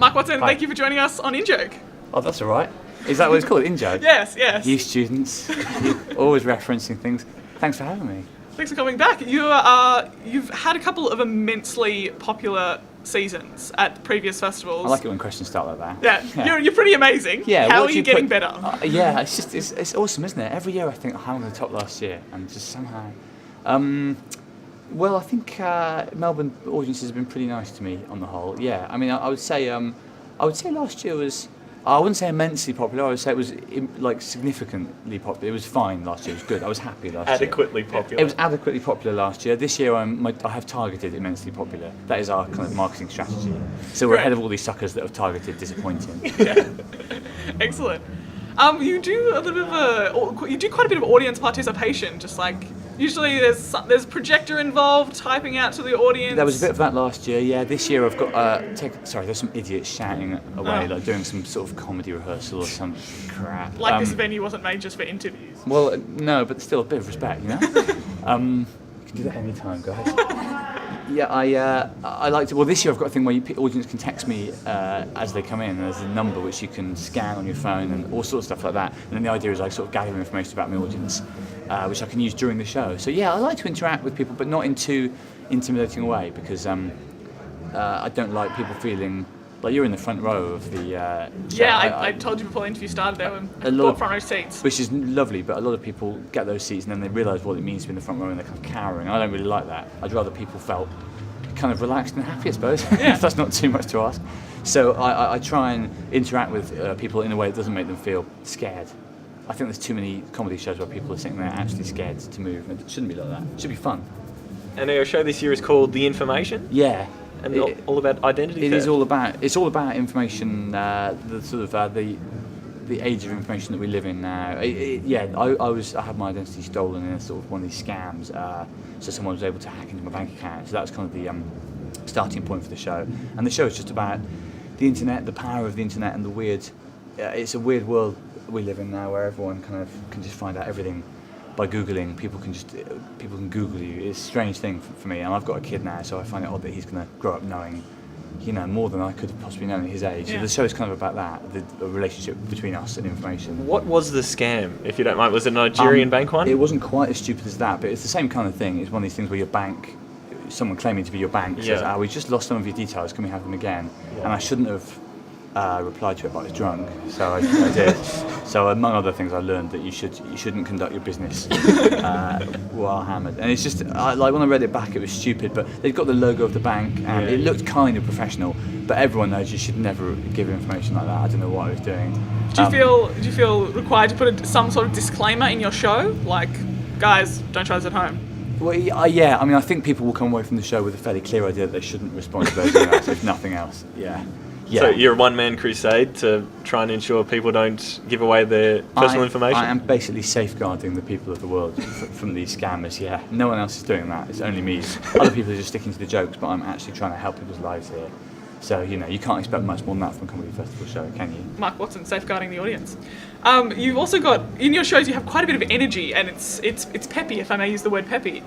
Mark Watson, Hi. thank you for joining us on In-Joke. Oh, that's all right. Is that what it's called? In-joke? Yes, yes. You students, you're always referencing things. Thanks for having me. Thanks for coming back. You've had a couple of immensely popular seasons at previous festivals. I like it when questions start like that. Yeah. You're pretty amazing. Yeah. How what are do you getting put- better? Yeah, it's awesome, isn't it? Every year I think, how am I going to top last year? And just somehow... well, I think Melbourne audiences have been pretty nice to me on the whole. Yeah, I mean, I would say last year was... I wouldn't say immensely popular. I would say it was significantly popular. It was fine last year. It was good. I was happy last year. Adequately popular. It was adequately popular last year. This year, I have targeted immensely popular. That is our kind of marketing strategy. So we're Great. ahead of all these suckers that have targeted disappointing. Yeah. Excellent. You do quite a bit of audience participation. Just like usually, there's projector involved, typing out to the audience. There was a bit of that last year. Yeah, this year I've got there's some idiots shouting away, like doing some sort of comedy rehearsal or some crap. Like this venue wasn't made just for interviews. Well, no, but still a bit of respect, you know. You can do that any time, guys. Yeah, I like to. Well, this year I've got a thing where audience can text me as they come in. And there's a number which you can scan on your phone and all sorts of stuff like that. And then the idea is I sort of gather information about my audience, which I can use during the show. So yeah, I like to interact with people, but not in too intimidating a way, because I don't like people feeling like you're in the front row of the. Yeah, I told you before the interview started there when A lot bought of- front row seats. Which is lovely, but a lot of people get those seats and then they realise what it means to be in the front row and they're kind of cowering. I don't really like that. I'd rather people felt kind of relaxed and happy, I suppose, if that's not too much to ask. So I try and interact with people in a way that doesn't make them feel scared. I think there's too many comedy shows where people are sitting there actually scared to move, and it shouldn't be like that. It should be fun. And our show this year is called The Information, Yeah. and all about identity It theft. is all about information, the sort of the age of information that we live in now. I had my identity stolen in a sort of one of these scams, so someone was able to hack into my bank account. So that's kind of the starting point for the show. And the show is just about the internet, the power of the internet, and the weird. It's a weird world we live in now, where everyone kind of can just find out everything by Googling. People can Google you. It's a strange thing for me, and I've got a kid now, so I find it odd that he's going to grow up knowing, more than I could have possibly known at his age. Yeah. So the show is kind of about that, the relationship between us and information. What was the scam, if you don't mind? Was it a Nigerian bank one? It wasn't quite as stupid as that, but it's the same kind of thing. It's one of these things where your bank, someone claiming to be your bank, says, Yeah. we just lost some of your details, can we have them again? Yeah. And I shouldn't have replied to it, but I was drunk, so I did. So among other things, I learned that you shouldn't conduct your business while hammered. And it's just like when I read it back, it was stupid. But they've got the logo of the bank, and it looked kind of professional. But everyone knows you should never give information like that. I don't know what I was doing. Do you feel required to put some sort of disclaimer in your show, like, guys, don't try this at home? Well, yeah. I mean, I think people will come away from the show with a fairly clear idea that they shouldn't respond to those emails, if nothing else. Yeah. Yeah. So you're a one-man crusade to try and ensure people don't give away their personal information? I am basically safeguarding the people of the world from these scammers, yeah. No one else is doing that, it's only me. Other people are just sticking to the jokes, but I'm actually trying to help people's lives here. So, you can't expect much more than that from a comedy festival show, can you? Mark Watson, safeguarding the audience. You've also got, in your shows, you have quite a bit of energy, and it's peppy, if I may use the word peppy.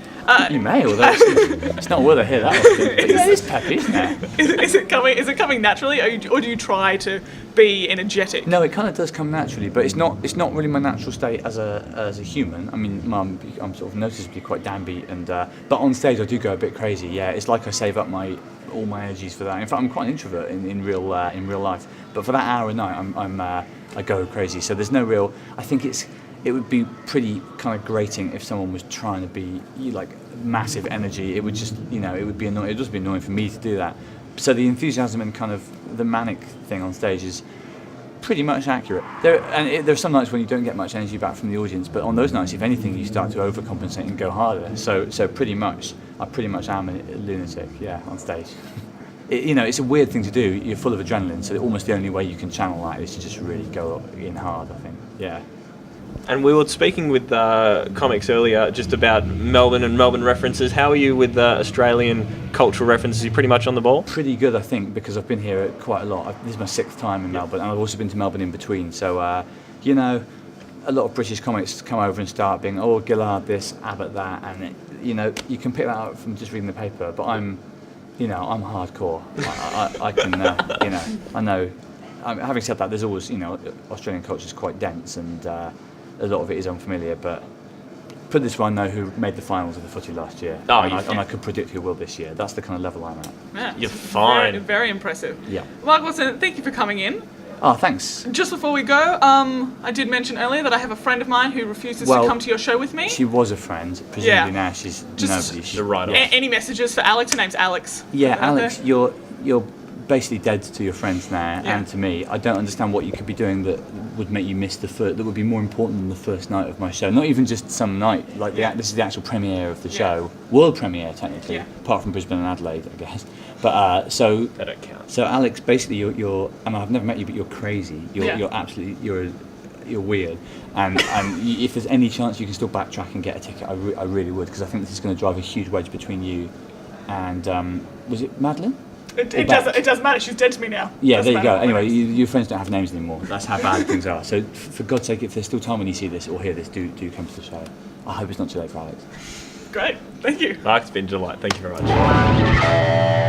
You may, although it's not worth I hear that often. But yeah, it is peppy, isn't it? Is it coming naturally, or do you try to be energetic? No, it kind of does come naturally, but it's not really my natural state as a human. I mean, I'm sort of noticeably quite downbeat, and but on stage I do go a bit crazy. Yeah, it's like I save up all my energies for that. In fact, I'm quite an introvert in real life, but for that hour a night, I go crazy. So there's no real. I think it would be pretty kind of grating if someone was trying to be like massive energy. It would just it would be annoying. It would just be annoying for me to do that. So the enthusiasm and kind of the manic thing on stage is pretty much accurate. There are some nights when you don't get much energy back from the audience, but on those nights, if anything, you start to overcompensate and go harder. So pretty much, I pretty much am a lunatic, yeah, on stage. It's a weird thing to do. You're full of adrenaline, so almost the only way you can channel that is to just really go in hard, I think. Yeah. And we were speaking with comics earlier just about Melbourne and Melbourne references. How are you with Australian cultural references? Are you pretty much on the ball? Pretty good, I think, because I've been here quite a lot. This is my 6th time in Melbourne, and I've also been to Melbourne in between. So, a lot of British comics come over and start being, Gillard this, Abbott that, and you can pick that up from just reading the paper. But I'm you know, I'm hardcore. I can, you know, I know. Having said that, there's always, you know, Australian culture is quite dense, and a lot of it is unfamiliar. But put it this way, I know who made the finals of the footy last year, and I could predict who will this year. That's the kind of level I'm at. Yeah, You're fine. Very, very impressive. Yeah. Mark Watson, thank you for coming in. Oh, thanks. Just before we go, I did mention earlier that I have a friend of mine who refuses to come to your show with me. She was a friend. Presumably now she's nobody. She's the writer. Any messages for Alex? Her name's Alex. Yeah, Out Alex, there. you're basically dead to your friends now Yeah. and to me. I don't understand what you could be doing that would make you miss that would be more important than the first night of my show. Not even just some night. Like this is the actual premiere of the show, world premiere technically, apart from Brisbane and Adelaide, I guess. But so That don't count. So Alex, basically, you're. And I've never met you, but you're crazy. You're absolutely. You're weird. And if there's any chance you can still backtrack and get a ticket, I really would, because I think this is going to drive a huge wedge between you and was it Madeline? It doesn't matter. She's dead to me now. Yeah, Doesn't there you go. matter. Anyway, your friends don't have names anymore. That's how bad things are. So for God's sake, if there's still time when you see this or hear this, do come to the show. I hope it's not too late for Alex. Great. Thank you. Mark, it's been a delight. Thank you very much.